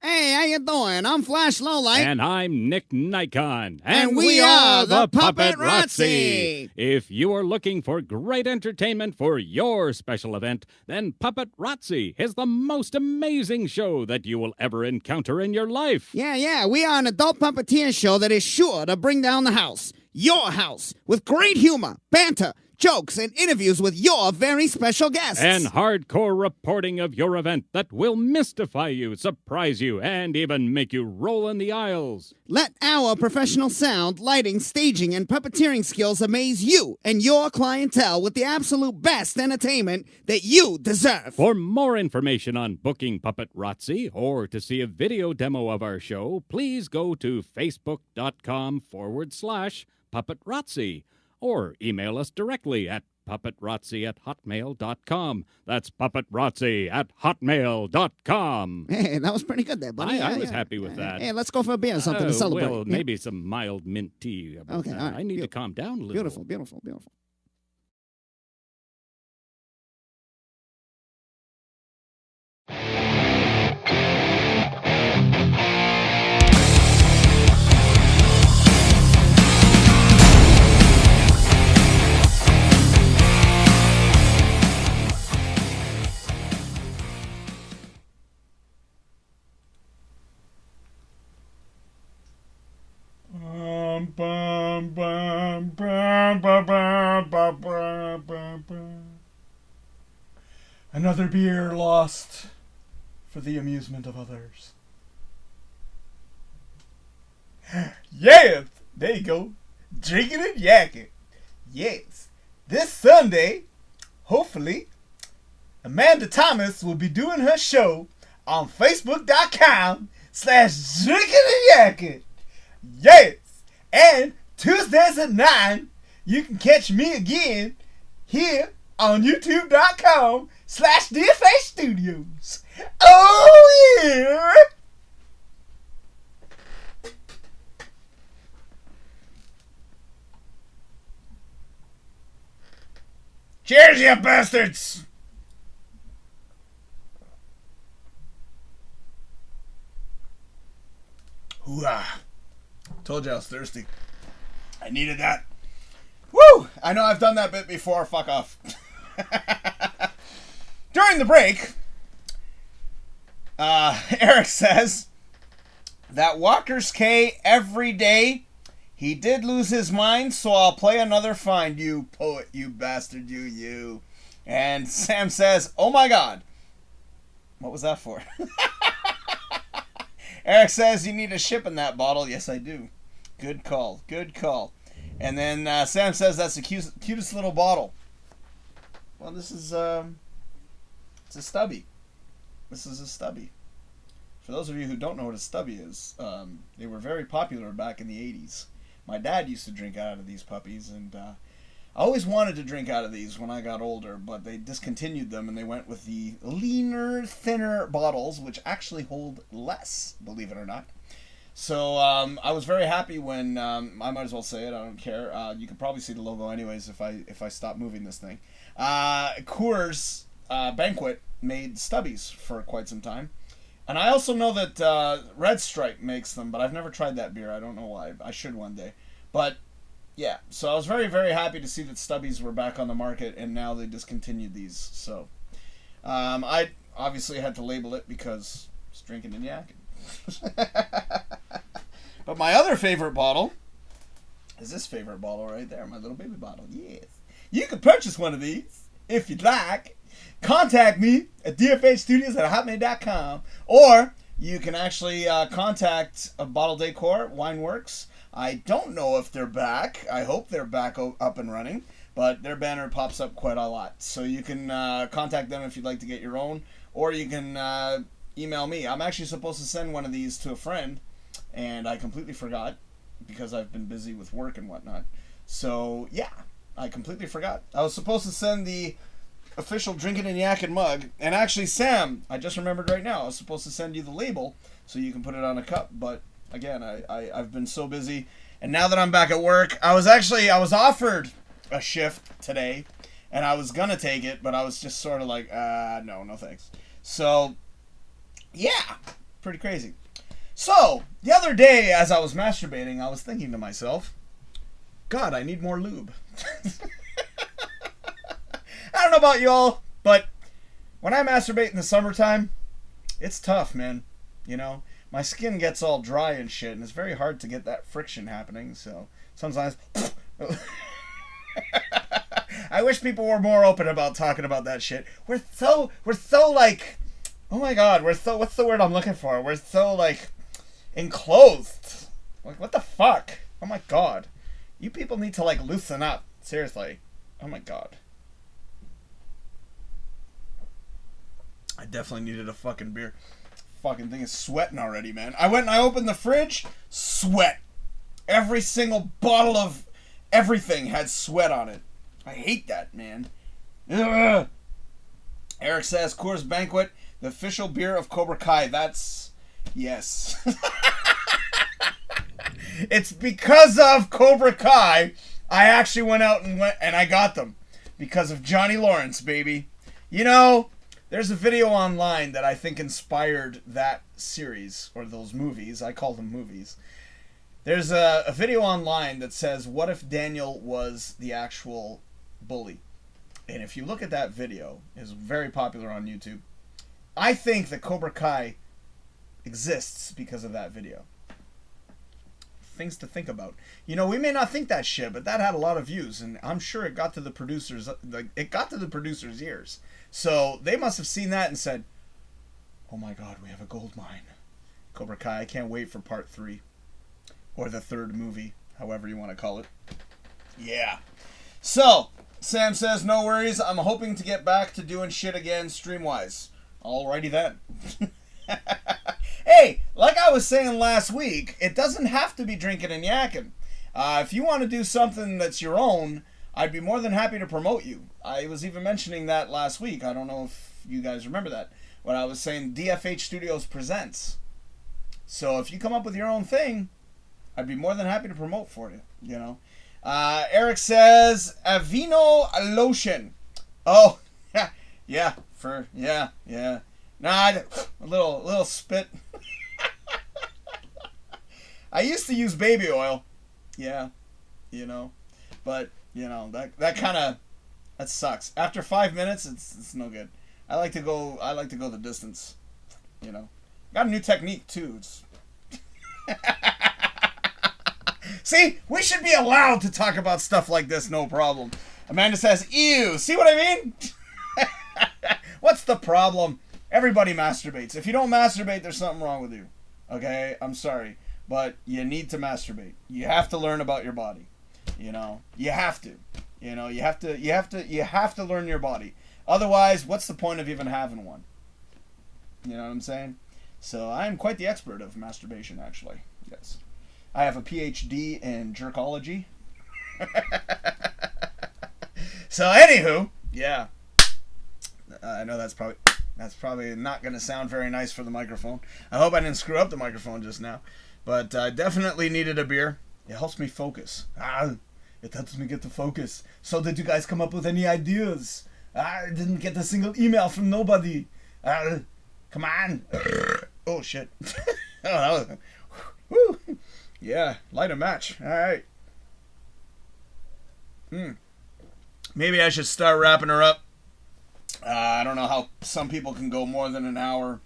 Hey, how you doing? I'm Flash Lowlight. And I'm Nick Nikon. And we are the Puppet Razzi. If you are looking for great entertainment for your special event, then Puppet Razzi is the most amazing show that you will ever encounter in your life. Yeah, we are an adult puppeteer show that is sure to bring down the house. Your house. With great humor, banter, jokes, and interviews with your very special guests. And hardcore reporting of your event that will mystify you, surprise you, and even make you roll in the aisles. Let our professional sound, lighting, staging, and puppeteering skills amaze you and your clientele with the absolute best entertainment that you deserve. For more information on booking Puppet Razzi or to see a video demo of our show, please go to facebook.com/Puppet Razzi. Or email us directly at puppetrazzi@hotmail.com. That's puppetrazzi@hotmail.com. Hey, that was pretty good there, buddy. I was happy with that. Hey, let's go for a beer or something to celebrate. Well, maybe some mild mint tea. Okay, all right. I need to calm down a little. Beautiful. Another beer lost for the amusement of others. Yeah, there you go. Drinking and yakking. Yes. This Sunday, hopefully, Amanda Thomas will be doing her show on Facebook.com/DrinkinNYakkin. Yes. And Tuesdays at 9, you can catch me again here on YouTube.com/DFH Studios. Oh, yeah. Cheers, you bastards! Hoo-ah. Told you I was thirsty. I needed that. Woo! I know I've done that bit before. Fuck off. During the break, Eric says that Walker's K every day. He did lose his mind, so I'll play another Find You, poet, you bastard, you. And Sam says, oh my God. What was that for? Eric says you need a ship in that bottle. Yes, I do. Good call. And then Sam says that's the cutest little bottle. Well, this is it's a stubby. This is a stubby. For those of you who don't know what a stubby is, they were very popular back in the 80s. My dad used to drink out of these puppies, and I always wanted to drink out of these when I got older, but they discontinued them and they went with the leaner, thinner bottles, which actually hold less, believe it or not. So I was very happy when I might as well say it. I don't care. You can probably see the logo anyways if I stop moving this thing. Coors Banquet made stubbies for quite some time, and I also know that Red Stripe makes them, but I've never tried that beer. I don't know why. I should one day. But yeah, so I was very, very happy to see that stubbies were back on the market, and now they discontinued these. So I obviously had to label it because it's drinking and yakking. But my other favorite bottle is this favorite bottle right there, my little baby bottle. Yes. You can purchase one of these if you'd like. Contact me at DFH Studios at hotmail.com, or you can actually contact Bottle Decor Wineworks. I don't know if they're back. I hope they're back up and running, but their banner pops up quite a lot. So you can contact them if you'd like to get your own, or you can email me. I'm actually supposed to send one of these to a friend, and I completely forgot because I've been busy with work and whatnot. So yeah, I completely forgot. I was supposed to send the official Drinkin' and Yakkin mug, and actually, Sam, I just remembered right now, I was supposed to send you the label so you can put it on a cup, but again, I've been so busy, and now that I'm back at work, I was offered a shift today, and I was gonna take it, but I was just sort of like, no thanks. So yeah, Pretty crazy. So, the other day, as I was masturbating, I was thinking to myself, God, I need more lube. I don't know about y'all, but when I masturbate in the summertime, it's tough, man. You know, my skin gets all dry and shit, and it's very hard to get that friction happening, so sometimes... I wish people were more open about talking about that shit. We're so like, oh my God, what's the word I'm looking for? We're so like enclosed. Like, what the fuck? Oh my God. You people need to like loosen up. Seriously. Oh my God. I definitely needed a fucking beer. Fucking thing is sweating already, man. I went and I opened the fridge, sweat. Every single bottle of everything had sweat on it. I hate that, man. Ugh. Eric says, Coors Banquet, the official beer of Cobra Kai. That's... yes. It's because of Cobra Kai I actually went out and I got them. Because of Johnny Lawrence, baby. You know, there's a video online that I think inspired that series, or those movies. I call them movies. There's a video online that says, what if Daniel was the actual bully? And if you look at that video, it's very popular on YouTube. I think that Cobra Kai exists because of that video. Things to think about. You know, we may not think that shit, but that had a lot of views, and I'm sure it got to the producers. It got to the producers' ears. So they must have seen that and said, "Oh my God, we have a gold mine." Cobra Kai. I can't wait for part 3. Or the third movie, however you want to call it. Yeah. So, Sam says, no worries. I'm hoping to get back to doing shit again stream-wise. Alrighty then. Hey, like I was saying last week, it doesn't have to be drinking and yakking. If you want to do something that's your own, I'd be more than happy to promote you. I was even mentioning that last week. I don't know if you guys remember that. When I was saying DFH Studios presents. So if you come up with your own thing, I'd be more than happy to promote for you, you know. Eric says, Aveeno lotion. Oh, yeah, yeah. Nah, a little spit. I used to use baby oil. Yeah, you know. But, you know, that sucks. After 5 minutes, it's no good. I like to go the distance, you know. Got a new technique, too. It's... See, we should be allowed to talk about stuff like this, no problem. Amanda says, ew, see what I mean? What's the problem? Everybody masturbates. If you don't masturbate, there's something wrong with you. Okay, I'm sorry, but you need to masturbate. You have to learn about your body. You know, you have to. You know, you have to learn your body. Otherwise, what's the point of even having one? You know what I'm saying? So I am quite the expert of masturbation, actually. Yes. I have a PhD in jerkology. So, anywho, yeah. I know that's probably not going to sound very nice for the microphone. I hope I didn't screw up the microphone just now. But I definitely needed a beer. It helps me focus. It helps me get to focus. So did you guys come up with any ideas? I didn't get a single email from nobody. Come on. Oh, shit. Woo. Yeah, light a match. All right. Maybe I should start wrapping her up. I don't know how some people can go more than an hour.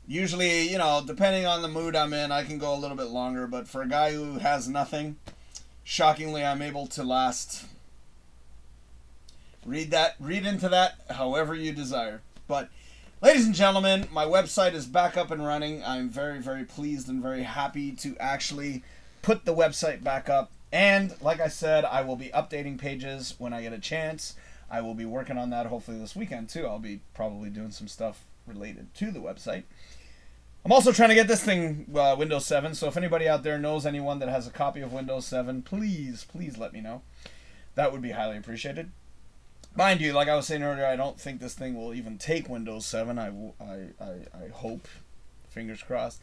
Usually, you know, depending on the mood I'm in, I can go a little bit longer. But for a guy who has nothing, shockingly, I'm able to last. Read into that however you desire. But, ladies and gentlemen, my website is back up and running. I'm very, very pleased and very happy to actually put the website back up. And, like I said, I will be updating pages when I get a chance. I will be working on that hopefully this weekend, too. I'll be probably doing some stuff related to the website. I'm also trying to get this thing Windows 7, so if anybody out there knows anyone that has a copy of Windows 7, please let me know. That would be highly appreciated. Mind you, like I was saying earlier, I don't think this thing will even take Windows 7. I hope. Fingers crossed.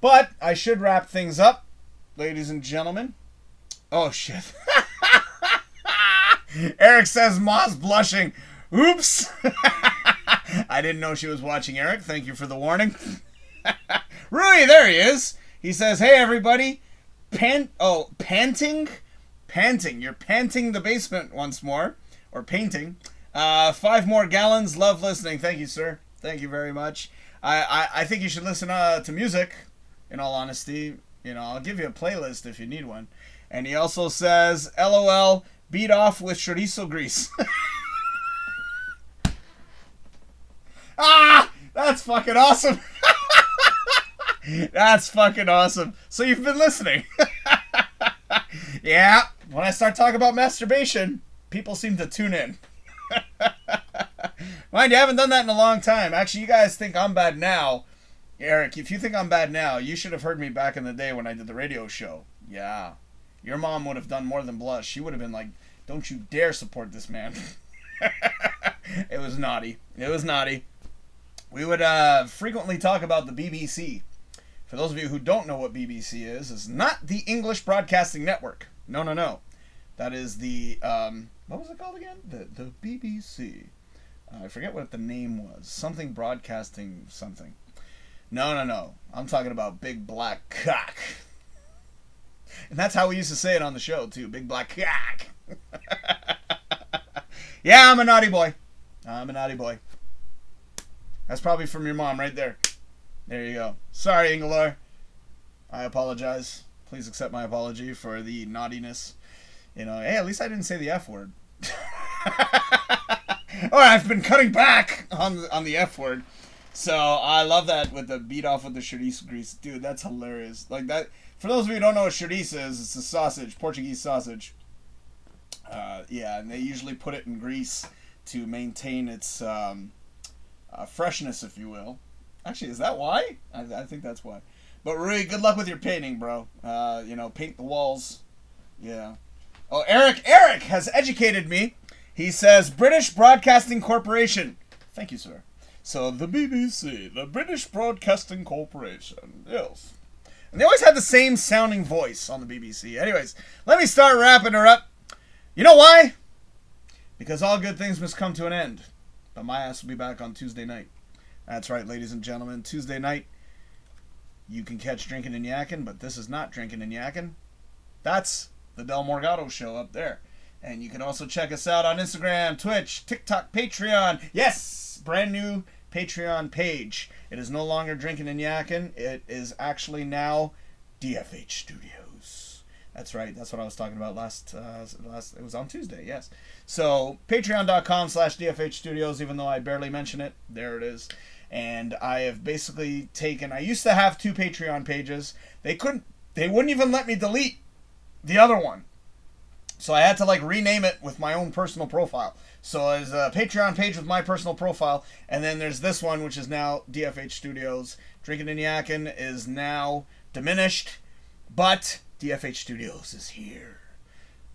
But I should wrap things up, ladies and gentlemen. Oh, shit. Eric says, Moss blushing. Oops. I didn't know she was watching, Eric. Thank you for the warning. Rui, there he is. He says, hey, everybody. Panting? Panting. You're panting the basement once more. Or painting. 5 more gallons. Love listening. Thank you, sir. Thank you very much. I think you should listen to music, in all honesty. You know, I'll give you a playlist if you need one. And he also says, LOL, beat off with chorizo grease. That's fucking awesome. That's fucking awesome. So you've been listening. Yeah, when I start talking about masturbation, people seem to tune in. Mind you, I haven't done that in a long time. Actually, you guys think I'm bad now. Eric, if you think I'm bad now, you should have heard me back in the day when I did the radio show. Yeah. Your mom would have done more than blush. She would have been like, don't you dare support this man. It was naughty. It was naughty. We would frequently talk about the BBC. For those of you who don't know what BBC is, it's not the English Broadcasting Network. No, no, no. That is the, what was it called again? The BBC. I forget what the name was. Something Broadcasting something. No, no, no. I'm talking about Big Black Cock. And that's how we used to say it on the show, too. Big Black Cock. Yeah, I'm a naughty boy. I'm a naughty boy. That's probably from your mom right there. There you go. Sorry, Ingalore. I apologize. Please accept my apology for the naughtiness. You know, hey, at least I didn't say the F word. Oh, I've been cutting back on the F word. So I love that with the beat off with the chorizo grease. Dude, that's hilarious. Like that. For those of you who don't know what chorizo is, it's a sausage, Portuguese sausage. Yeah, and they usually put it in grease to maintain its freshness, if you will. Actually, is that why? I think that's why. But Rui, good luck with your painting, bro. You know, paint the walls. Yeah. Oh, Eric has educated me. He says, British Broadcasting Corporation. Thank you, sir. So, the BBC, the British Broadcasting Corporation. Yes. And they always had the same sounding voice on the BBC. Anyways, let me start wrapping her up. You know why? Because all good things must come to an end. But my ass will be back on Tuesday night. That's right, ladies and gentlemen. Tuesday night, you can catch Drinkin' and Yakkin', but this is not Drinkin' and Yakkin'. That's the Del Morgado Show up there. And you can also check us out on Instagram, Twitch, TikTok, Patreon. Yes! Brand new Patreon page. It is no longer Drinkin' and Yakkin'. It is actually now DFH Studios. That's right. That's what I was talking about last it was on Tuesday, yes. So, patreon.com/DFH Studios, even though I barely mention it. There it is. And I have basically I used to have 2 Patreon pages. They wouldn't even let me delete the other one. So I had to rename it with my own personal profile. So there's a Patreon page with my personal profile, and then there's this one, which is now DFH Studios. Drinkin' and Yakkin' is now diminished, but DFH Studios is here.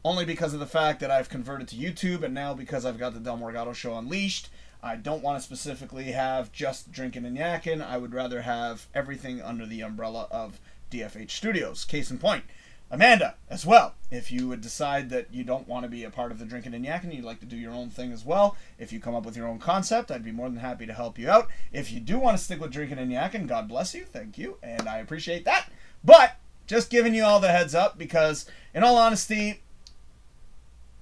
Only because of the fact that I've converted to YouTube, and now because I've got the Del Morgado Show Unleashed, I don't want to specifically have just Drinkin' and Yakkin'. I would rather have everything under the umbrella of DFH Studios. Case in point, Amanda, as well. If you would decide that you don't want to be a part of the Drinkin' and Yakkin', you'd like to do your own thing as well. If you come up with your own concept, I'd be more than happy to help you out. If you do want to stick with Drinkin' and Yakkin', God bless you. Thank you. And I appreciate that. But just giving you all the heads up because, in all honesty,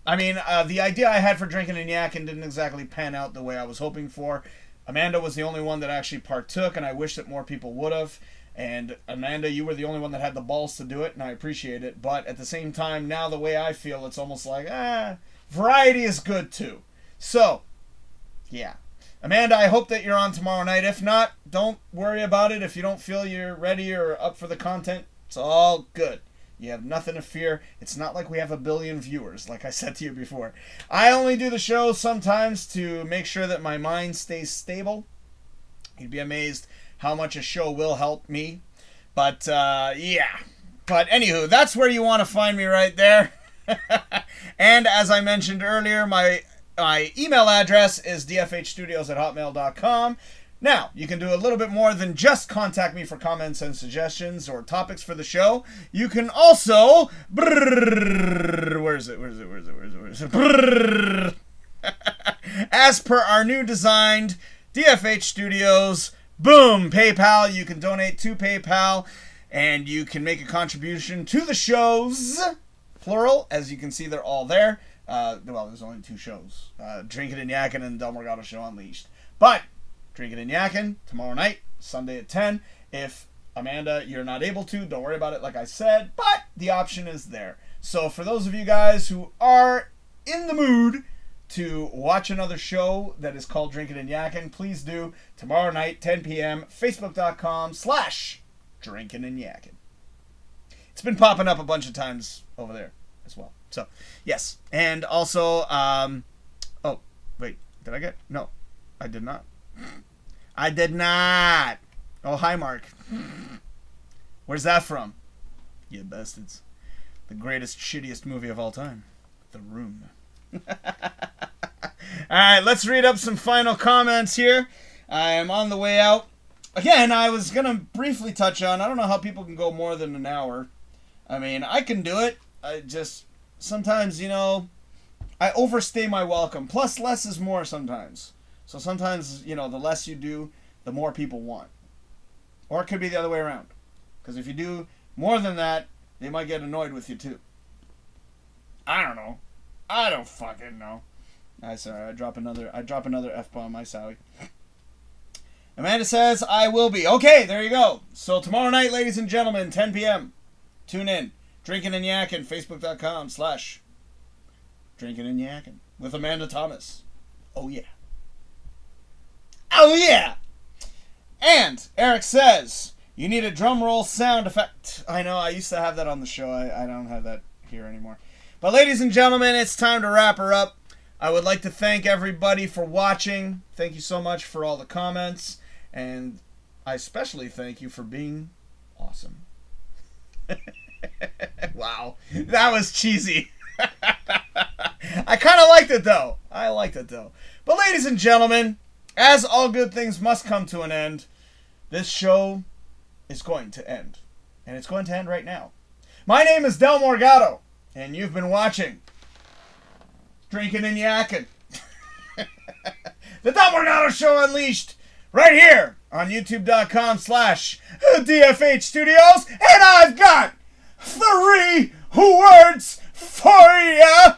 I mean, the idea I had for Drinkin' and Yakkin' didn't exactly pan out the way I was hoping for. Amanda was the only one that actually partook, and I wish that more people would have. And Amanda, you were the only one that had the balls to do it, and I appreciate it. But at the same time, now the way I feel, it's almost like, variety is good too. So, yeah. Amanda, I hope that you're on tomorrow night. If not, don't worry about it. If you don't feel you're ready or up for the content, it's all good. You have nothing to fear. It's not like we have 1 billion viewers, like I said to you before. I only do the show sometimes to make sure that my mind stays stable. You'd be amazed how much a show will help me. But, yeah. But, anywho, that's where you want to find me right there. And, as I mentioned earlier, my email address is dfhstudios@hotmail.com. Now, you can do a little bit more than just contact me for comments and suggestions or topics for the show. You can also... Where is it? As per our new designed DFH Studios Boom! PayPal. You can donate to PayPal, and you can make a contribution to the shows, plural. As you can see, they're all there. Well, there's only 2 shows. Drinkin' and Yakkin' and Del Morgado Show Unleashed. But Drinkin' and Yakkin' tomorrow night, Sunday at 10. If, Amanda, you're not able to, don't worry about it like I said, but the option is there. So for those of you guys who are in the mood to watch another show that is called Drinkin' and Yakkin', please do. Tomorrow night, 10 p.m., facebook.com/DrinkinNYakkin. It's been popping up a bunch of times over there as well. So, yes. And also, oh, wait, did I get? No, I did not. I did not. Oh, hi, Mark. Where's that from? You bastards. The greatest, shittiest movie of all time. The Room. Alright, let's read up some final comments here. I am on the way out. Again, I was going to briefly touch on, I don't know how people can go more than an hour. I mean, I can do it. I just, sometimes, you know, I overstay my welcome. Plus, less is more sometimes. So sometimes, you know, the less you do, the more people want. Or it could be the other way around. Because if you do more than that, they might get annoyed with you too. I don't know. I don't fucking know. Sorry, I drop another F-bomb, my Sally. Amanda says, I will be. Okay, there you go. So tomorrow night, ladies and gentlemen, 10 p.m. Tune in. Drinkin' and Yakkin', facebook.com/DrinkinNYakkin with Amanda Thomas. Oh, yeah. Oh, yeah. And Eric says, you need a drum roll sound effect. I know, I used to have that on the show. I don't have that here anymore. But ladies and gentlemen, it's time to wrap her up. I would like to thank everybody for watching. Thank you so much for all the comments. And I especially thank you for being awesome. Wow. That was cheesy. I kind of liked it, though. But ladies and gentlemen, as all good things must come to an end, this show is going to end. And it's going to end right now. My name is Del Morgado, and you've been watching Drinkin' and Yakkin'. The Del Morgado Show Unleashed, right here on youtube.com/DFH Studios. And I've got 3 words for ya.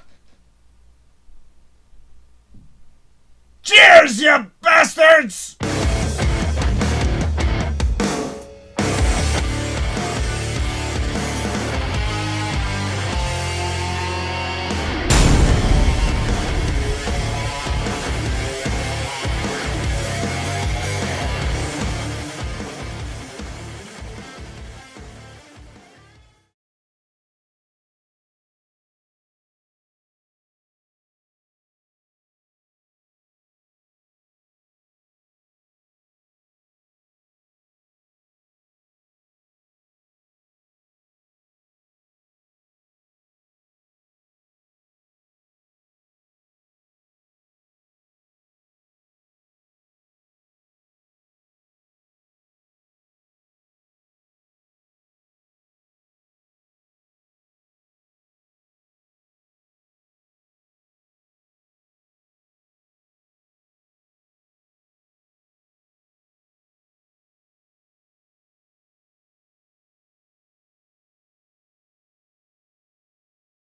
Cheers, you bastards!